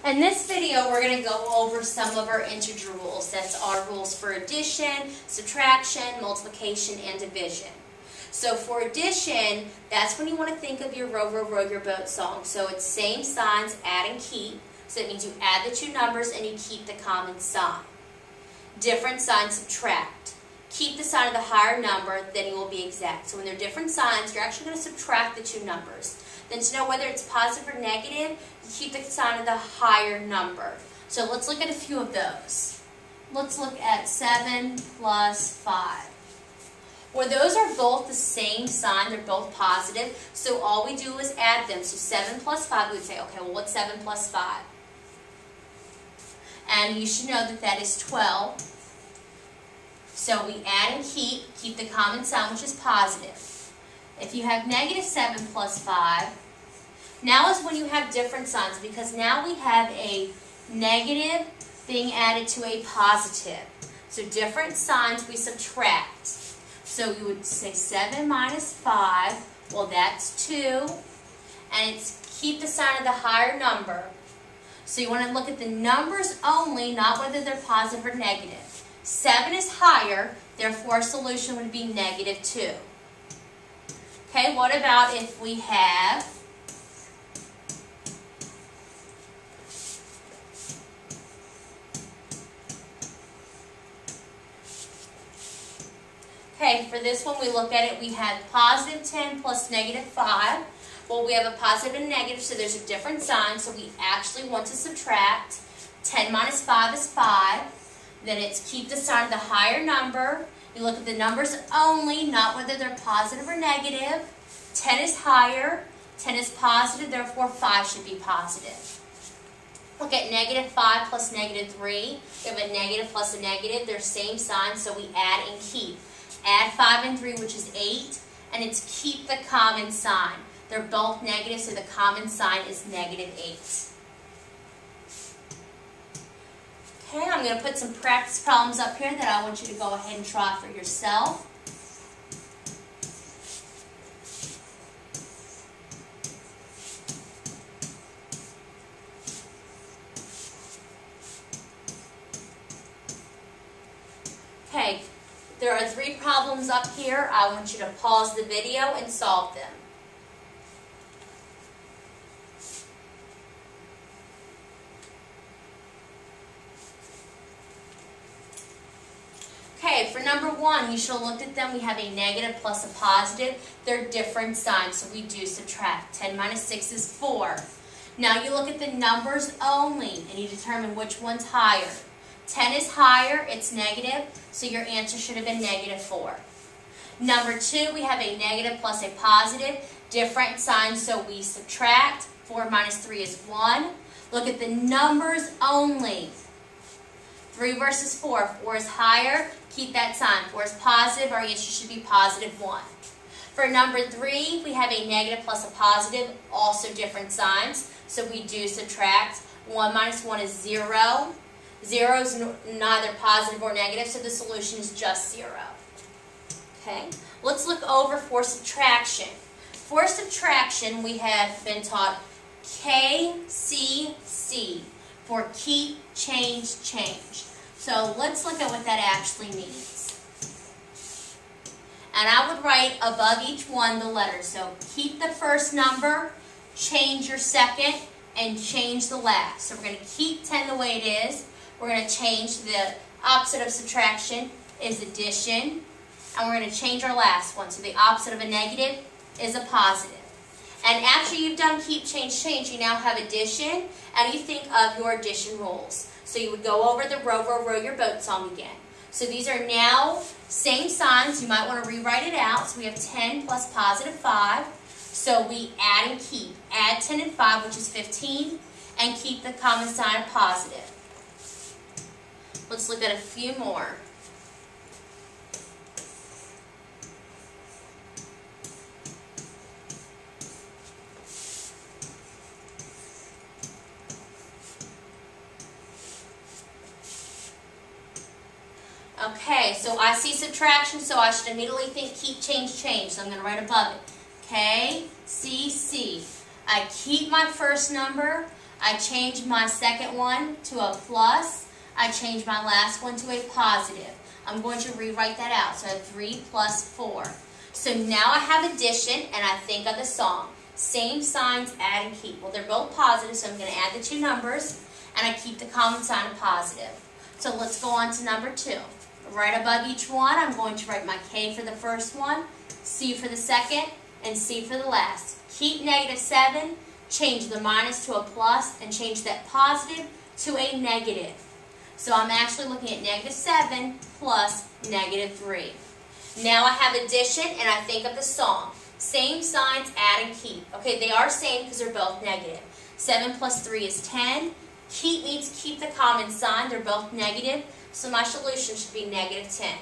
In this video, we're going to go over some of our integer rules. That's our rules for addition, subtraction, multiplication, and division. So for addition, that's when you want to think of your row, row, row your boat song. So it's same signs, add and keep. So it means you add the two numbers and you keep the common sign. Different signs, subtract. Keep the sign of the higher number, then you will be exact. So when they're different signs, you're actually going to subtract the two numbers. Then to know whether it's positive or negative, you keep the sign of the higher number. So let's look at a few of those. Let's look at 7 plus 5. Well, those are both the same sign. They're both positive. So all we do is add them. So 7 plus 5, we would say, okay, well, what's 7 plus 5? And you should know that that is 12. So we add and keep the common sign, which is positive. If you have negative 7 plus 5, now is when you have different signs, because now we have a negative being added to a positive. So different signs we subtract. So you would say 7 minus 5, well that's 2, and it's keep the sign of the higher number. So you want to look at the numbers only, not whether they're positive or negative. 7 is higher, therefore our solution would be negative 2. Okay, what about if we have for this one we look at it, we have positive 10 plus negative 5. Well, we have a positive and a negative, so there's a different sign, so we actually want to subtract. 10 minus 5 is 5. Then it's keep the sign of the higher number. You look at the numbers only, not whether they're positive or negative. 10 is higher, 10 is positive, therefore 5 should be positive. Look at negative 5 plus negative 3. We have a negative plus a negative. They're same sign, so we add and keep. Add 5 and 3, which is 8, and it's keep the common sign. They're both negative, so the common sign is negative 8. Okay, I'm going to put some practice problems up here that I want you to go ahead and try for yourself. Okay, there are 3 problems up here. I want you to pause the video and solve them. Okay, for number 1, you should have looked at them. We have a negative plus a positive. They're different signs, so we do subtract. 10 minus 6 is 4. Now you look at the numbers only, and you determine which one's higher. 10 is higher, it's negative, so your answer should have been negative 4. Number 2, we have a negative plus a positive. Different signs, so we subtract. 4 minus 3 is 1. Look at the numbers only. 3 versus 4. 4 is higher, keep that sign. 4 is positive, our answer should be positive 1. For number 3, we have a negative plus a positive, also different signs, so we do subtract. 1 minus 1 is 0. 0 is neither positive or negative, so the solution is just 0. Okay, let's look over for subtraction. For subtraction, we have been taught KCC. For keep, change, change. So let's look at what that actually means. And I would write above each one the letters. So keep the first number, change your second, and change the last. So we're going to keep 10 the way it is. We're going to change the opposite of subtraction is addition. And we're going to change our last one. So the opposite of a negative is a positive. And after you've done keep, change, change, you now have addition, and you think of your addition rules. So you would go over the row, row, row your boat song again. So these are now same signs. You might want to rewrite it out. So we have 10 plus positive 5. So we add and keep. Add 10 and 5, which is 15, and keep the common sign of positive. Let's look at a few more. Okay, so I see subtraction, so I should immediately think keep, change, change. So I'm going to write above it. K, C, C. I keep my first number. I change my second one to a plus. I change my last one to a positive. I'm going to rewrite that out. So I have 3 plus 4. So now I have addition, and I think of the song. Same signs, add and keep. Well, they're both positive, so I'm going to add the two numbers, and I keep the common sign of positive. So let's go on to number 2. Right above each one, I'm going to write my K for the first one, C for the second, and C for the last. Keep -7, change the minus to a plus, and change that positive to a negative. So I'm actually looking at -7 plus -3. Now I have addition, and I think of the song. Same signs, add and keep. Okay, they are same because they're both negative. 7 plus 3 is 10. Keep means keep the common sign. They're both negative, so my solution should be -10.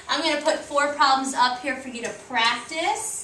I'm going to put 4 problems up here for you to practice.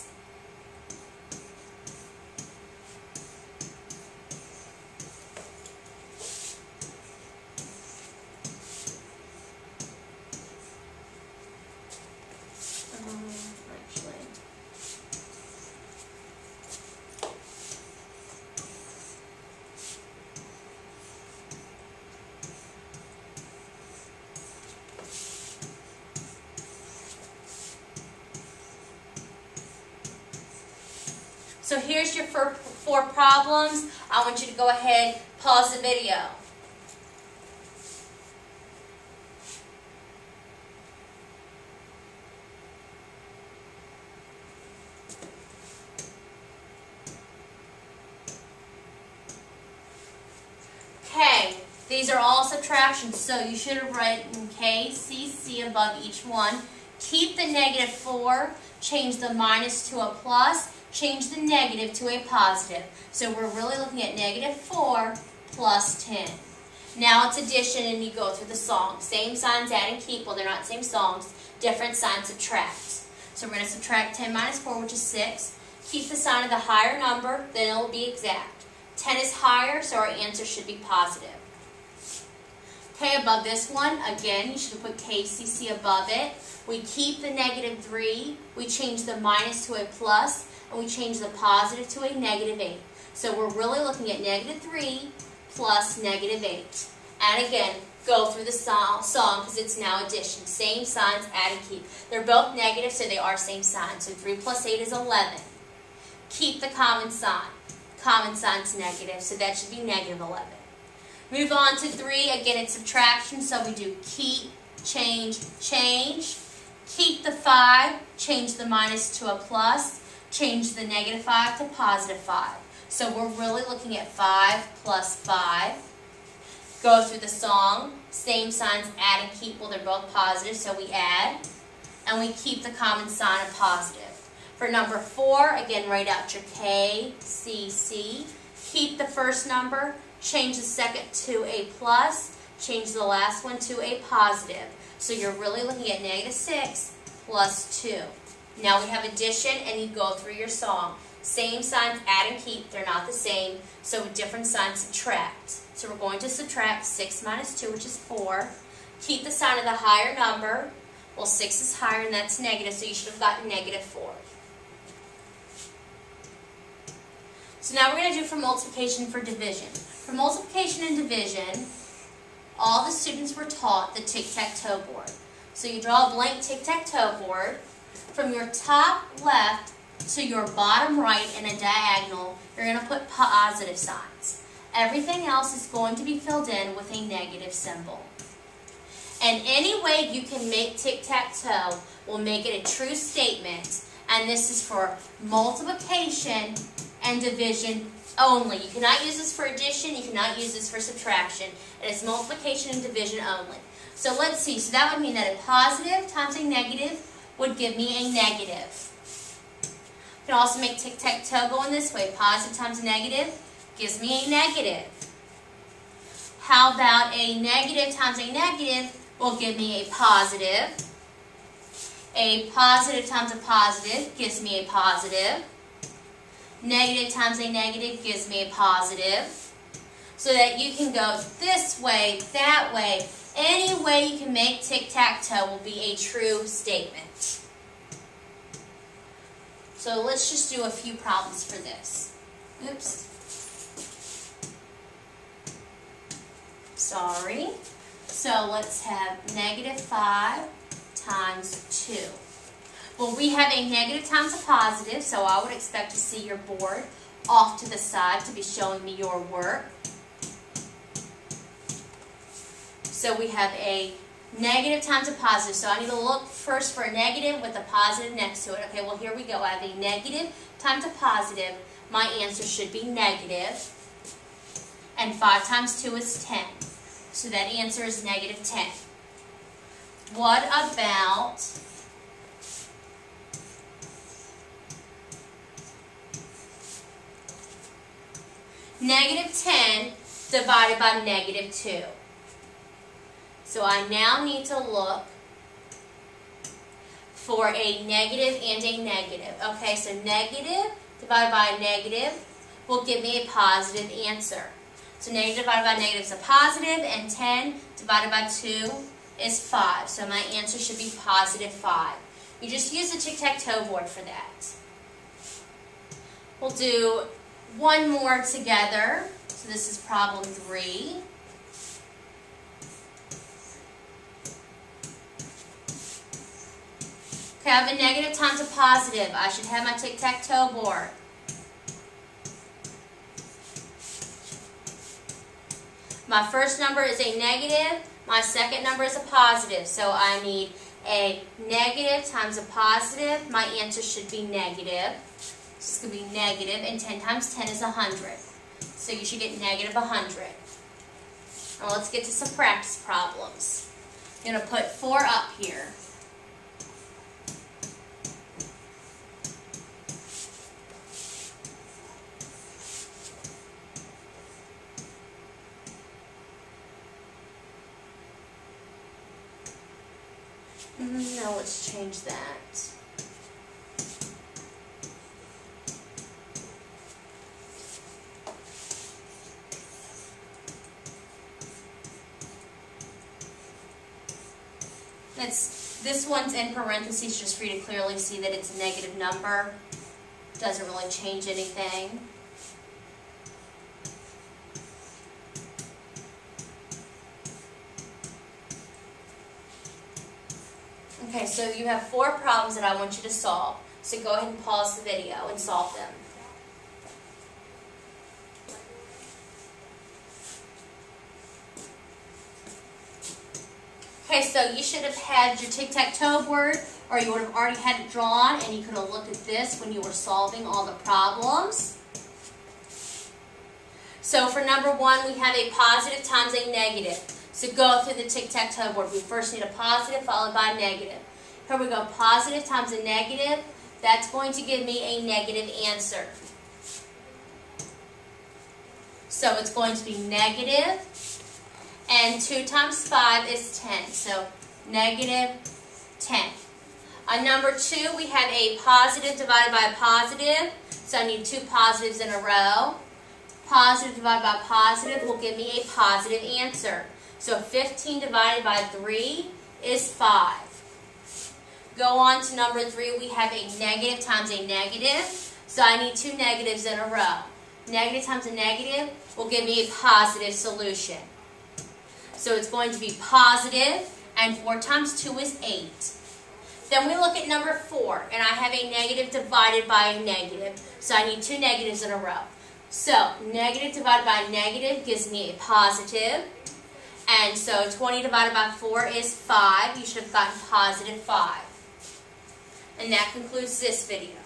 So here's your 4 problems. I want you to go ahead, pause the video. Okay, these are all subtractions, so you should have written K, C, C above each one. Keep the -4, change the minus to a plus, change the negative to a positive. So we're really looking at -4 plus 10. Now it's addition, and you go through the song. Same signs, add and keep. Well, they're not same songs. Different signs, subtract. So we're going to subtract 10 minus 4, which is 6. Keep the sign of the higher number, then it will be exact. 10 is higher, so our answer should be positive. Okay, above this one, again, you should have put KCC above it. We keep the -3. We change the minus to a plus, and we change the positive to a -8. So we're really looking at -3 plus -8. And again, go through the song because it's now addition. Same signs, add and keep. They're both negative, so they are same signs. So 3 plus 8 is 11. Keep the common sign. Common sign's negative, so that should be -11. Move on to 3. Again, it's subtraction, so we do keep, change, change. Keep the 5, change the minus to a plus, change the -5 to +5. So we're really looking at 5 plus 5. Go through the song. Same signs, add and keep. Well, they're both positive, so we add. And we keep the common sign of positive. For number 4, again, write out your K, C, C. Keep the first number, change the second to a plus, change the last one to a positive. So you're really looking at -6 plus 2. Now we have addition, and you go through your song. Same signs, add and keep. They're not the same, so different signs, subtract. So we're going to subtract 6 minus 2, which is 4. Keep the sign of the higher number. Well, 6 is higher, and that's negative, so you should have gotten -4. So now we're going to do for multiplication for division. For multiplication and division, all the students were taught the tic-tac-toe board. So you draw a blank tic-tac-toe board. From your top left to your bottom right in a diagonal, you're going to put positive signs. Everything else is going to be filled in with a negative symbol. And any way you can make tic-tac-toe will make it a true statement. And this is for multiplication and division only. You cannot use this for addition. You cannot use this for subtraction. It is multiplication and division only. So let's see. So that would mean that a positive times a negative would give me a negative. You can also make tic-tac-toe going this way. Positive times a negative gives me a negative. How about a negative times a negative will give me a positive. A positive times a positive gives me a positive. Negative times a negative gives me a positive. So that you can go this way, that way. Any way you can make tic-tac-toe will be a true statement. So let's just do a few problems for this. Oops. sorry. So let's have negative 5 times 2. Well, we have a negative times a positive, so I would expect to see your board off to the side to be showing me your work. So we have a negative times a positive. So I need to look first for a negative with a positive next to it. Okay, well here we go. I have a negative times a positive. My answer should be negative. And 5 times 2 is 10. So that answer is negative 10. What about negative 10 divided by negative 2? So I now need to look for a negative and a negative. Okay, so negative divided by a negative will give me a positive answer. So negative divided by negative is a positive, and 10 divided by 2 is 5. So my answer should be positive 5. You just use the tic-tac-toe board for that. We'll do one more together. So this is problem 3. Okay, I have a negative times a positive. I should have my tic-tac-toe board. My first number is a negative. My second number is a positive. So I need a negative times a positive. My answer should be negative. This is going to be negative, and 10 times 10 is 100. So you should get negative 100. Now let's get to some practice problems. I'm going to put 4 up here. Now let's change that. This one's in parentheses just for you to clearly see that it's a negative number. Doesn't really change anything. Okay, so you have 4 problems that I want you to solve. So go ahead and pause the video and solve them. Okay, so you should have had your tic-tac-toe board, or you would have already had it drawn, and you could have looked at this when you were solving all the problems. So for number 1, we have a positive times a negative. So go through the tic-tac-toe board. We first need a positive followed by a negative. Here we go, positive times a negative. That's going to give me a negative answer. So it's going to be negative, and 2 times 5 is 10. So negative 10. On number 2, we have a positive divided by a positive. So I need 2 positives in a row. Positive divided by positive will give me a positive answer. So 15 divided by 3 is 5. Go on to number 3. We have a negative times a negative. So I need 2 negatives in a row. Negative times a negative will give me a positive solution. So it's going to be positive, and 4 times 2 is 8. Then we look at number 4, and I have a negative divided by a negative. So I need 2 negatives in a row. So negative divided by a negative gives me a positive. And so 20 divided by 4 is 5. You should have gotten positive 5. And that concludes this video.